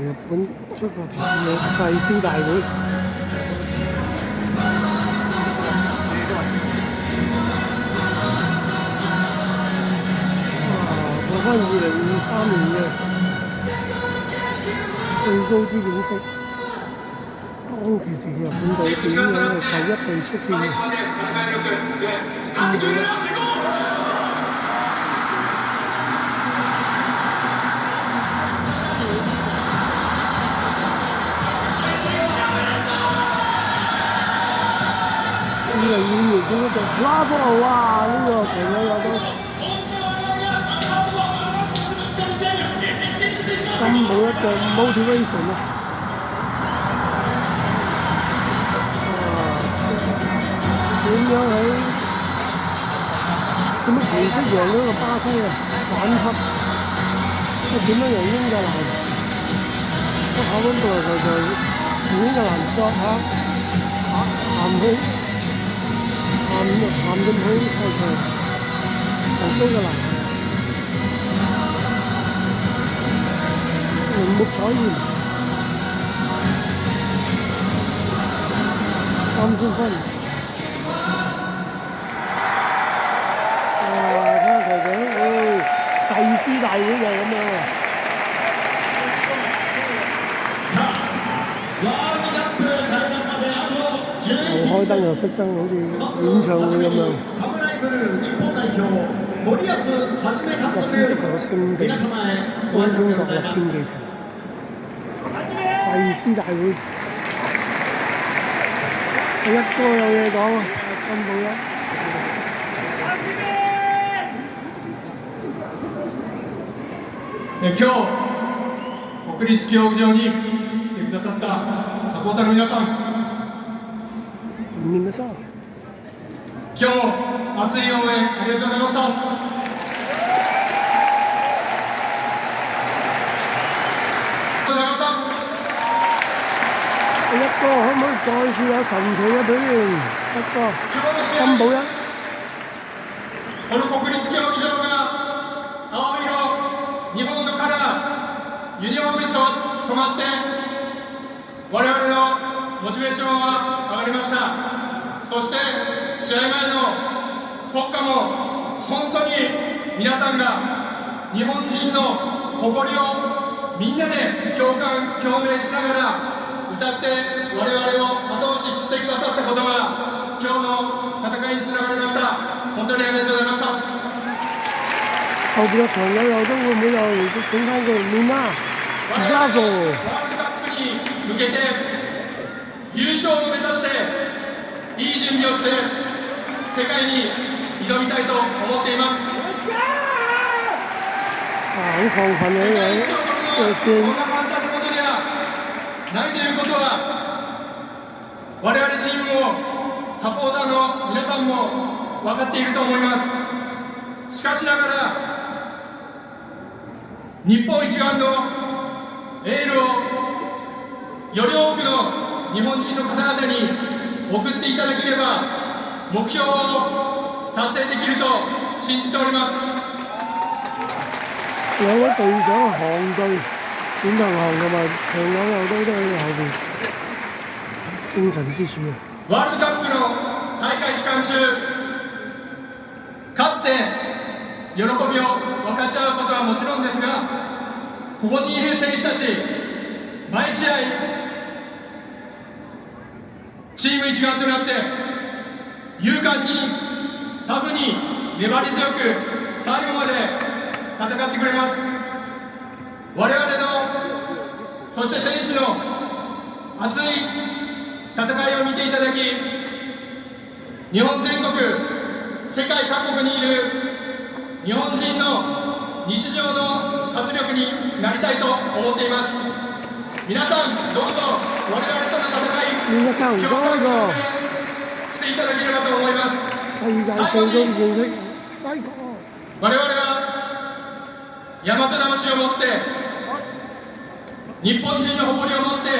日本足球團嘅誓師大會。過翻2023年嘅最高資景色，當其時嘅日本隊點樣係第一隊出線嘅？2022年嗰個拉波哇！呢個球友有到新抱一個 motivation 啊！點樣喺點樣奇蹟贏咗個巴西啊？反級，點樣贏英格蘭？個考溫度就英格蘭作下鹹氣。鹹咁好開場，同蘇格蘭熒幕彩現3分。睇下台長，誓師大會就係咁樣啊！又開燈又熄燈，好似演唱會咁樣。日本足球嘅聖地，東京國立競技場，誓師大會。一哥有嘢講啊，新抱一。今日国立競技場に来てくださったサポーターの皆さん、今日も熱い応援ありがとうございました。一哥可唔可以再次有神奇嘅表現？一哥，新保一。この国立競技場が青色、日本のカラー、ユニフォームに染まって我々のモチベーションは上がりました。そして試合前の国歌も本当に皆さんが日本人の誇りをみんなで共感共鳴しながら歌って我々を後押ししてくださったことが今日の戦いにつながりました。本当にありがとうございました。後邊嘅場友又都會唔會又整翻個面啦？而家個ワールドカップに向けて優勝を目指していい準備をして世界に挑みたいと思っています。好亢奮嘅樣，そんな簡単なことではないということは我々チームもサポーターの皆さんも分かっていると思います。しかしながら日本一丸のエールをより多くの日本人の方々に送っていただければ目標を達成できると信じております。兩位隊長行隊點行同埋長友又都喺後邊精神支柱啊！ワールドカップの大会期間中勝って喜びを分かち合うことはもちろんですが、ここにいる選手たち毎試合チーム一丸となって勇敢にタフに粘り強く最後まで戦ってくれます。我々のそして選手の熱い戦いを見ていただき、日本全国世界各国にいる日本人の日常の活力になりたいと思っています。皆さんどうぞ我々との戦い、皆さんどうぞしていただければと思います。世界最高の成績最高。我々は大和魂を持って日本人の誇りを持って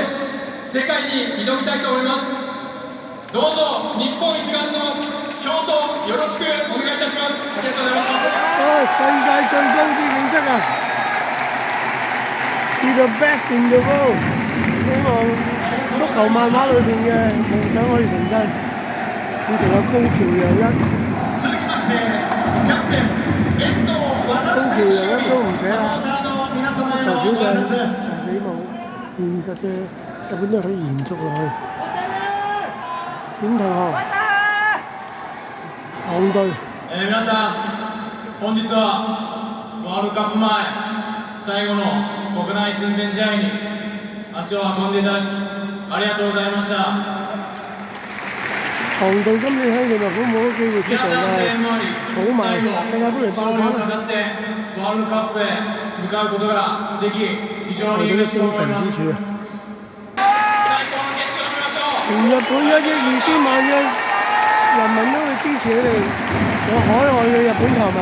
世界に挑みたいと思います。どうぞ日本一丸の京都よろしくお願いいたします。ありがとうございました。世界最高資景色啊！ Be the best in the world。希望足球漫畫裏邊嘅夢想可以成真，變成個高橋陽一。高橋陽一都唔寫啦，足球小將，希望現實嘅日本都可以延續落去。點同學？紅隊。皆さん、本日はワールドカップ前最後の国内親善試合に足を運んでいただきありがとうございました。紅隊今年喺利物浦冇乜機會出場嘅，儲埋世界盃嚟爆發啦！ワールドカップへ向かうことができ非常に嬉しく思います。最高の決勝を見ましょう。全日本1億2000萬嘅人民都會支持你哋，有海外嘅日本球迷，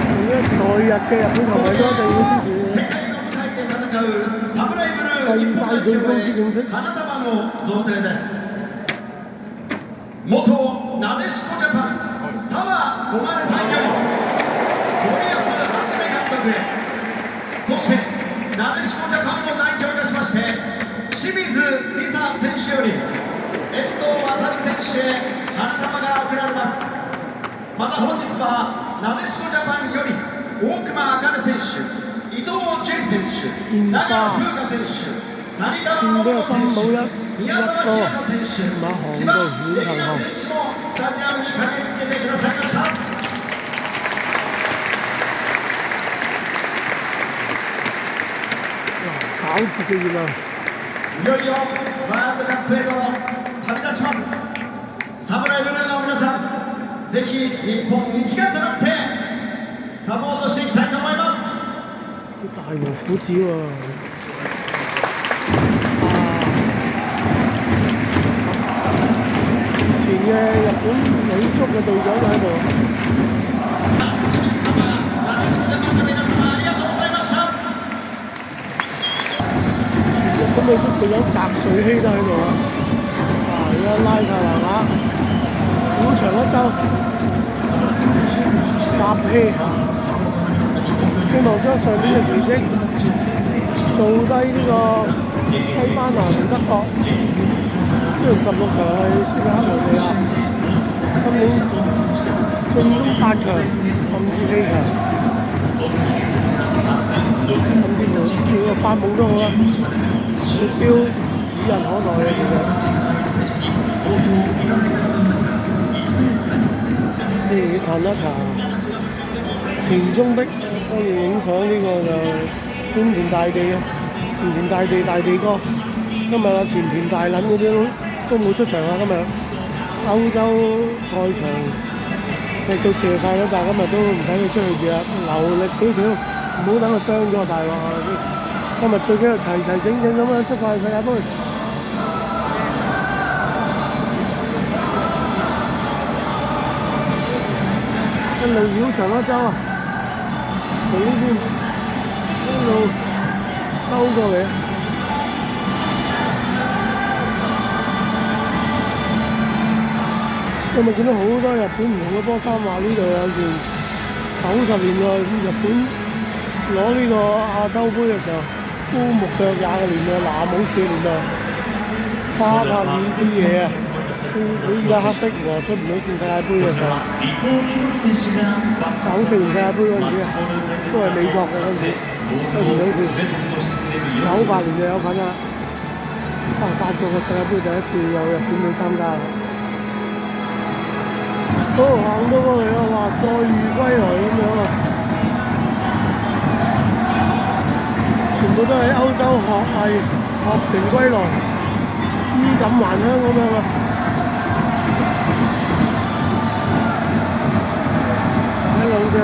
仲有在日嘅日本球迷都一定要支持你。世界最高之景色。元なでしこジャパン澤穂希さんより森保一監督へ、そしてなでしこジャパンを代表いたしまして清水梨紗選手より遠藤航選手へ花束が贈られます。また本日はなでしこジャパンより大熊茜選手、伊藤純選手、長野風花選手、谷川桃選手、宮澤ひなた選手、千葉玲奈選手もスタジアムに駆けつけてくださいました。いよいよワールドカップへと旅立ちます。サムライブルーの皆さん、ぜひ日本一丸となってサポートしていきたいと思います。大和虎子喎。前嘅日本女足嘅隊長喺度。清水様、なでしこジャパンの皆様ありがとうございました。前日本女足隊長澤瑞希都喺度啊！而家拉晒橫額，繞場一周，集氣，希望將上年嘅奇蹟做低呢個西班牙同德國。雖然16強係輸俾克羅地亞，今年進攻8強甚至4強，甚至乎叫個發夢都好啦，目標指日可待嘅其實。先彈一彈田中碧，跟住影響呢個就天田大地啊，田田大地大地哥。今日啊，田田大撚嗰啲都冇出場啊！今日歐洲賽場踢到謝晒嗰扎，今日都唔使佢出去住啦，留力少少，唔好等佢傷咗大鑊啊！今日最緊要齊齊整整咁樣出發世界盃。一路繞場一周啊，從呢邊一路兜過嚟。今日見到好多日本唔同嘅波衫，話呢度有件90年代日本攞呢個亞洲杯嘅時候，高木腳也嘅年代，南武士年代，花塔呢啲嘢啊，你而家黑色喎，出唔到線世界盃嘅時候，94年世界盃嗰陣時啊，都係美國嘅嗰陣時，出唔到線，98年就有份啦，法國嘅世界盃第一次有日本隊參加啦。行到過嚟啊！話再遇歸來咁樣啊，全部都喺歐洲學藝學成歸來，衣錦還鄉咁樣啊！喺兩隻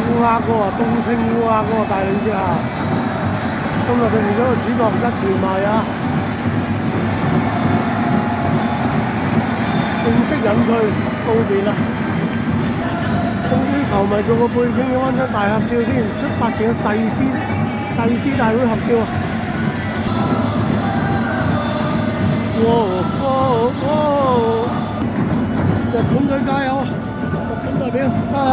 烏鴉哥啊，東星烏鴉哥帶領之下，今日佢哋嗰個主角一條埋啊！正式引佢告別啦！終於球迷做個背景要揾張大合照先，出發前嘅誓師大會合照啊！哇！日本隊加油啊！日本代表加油！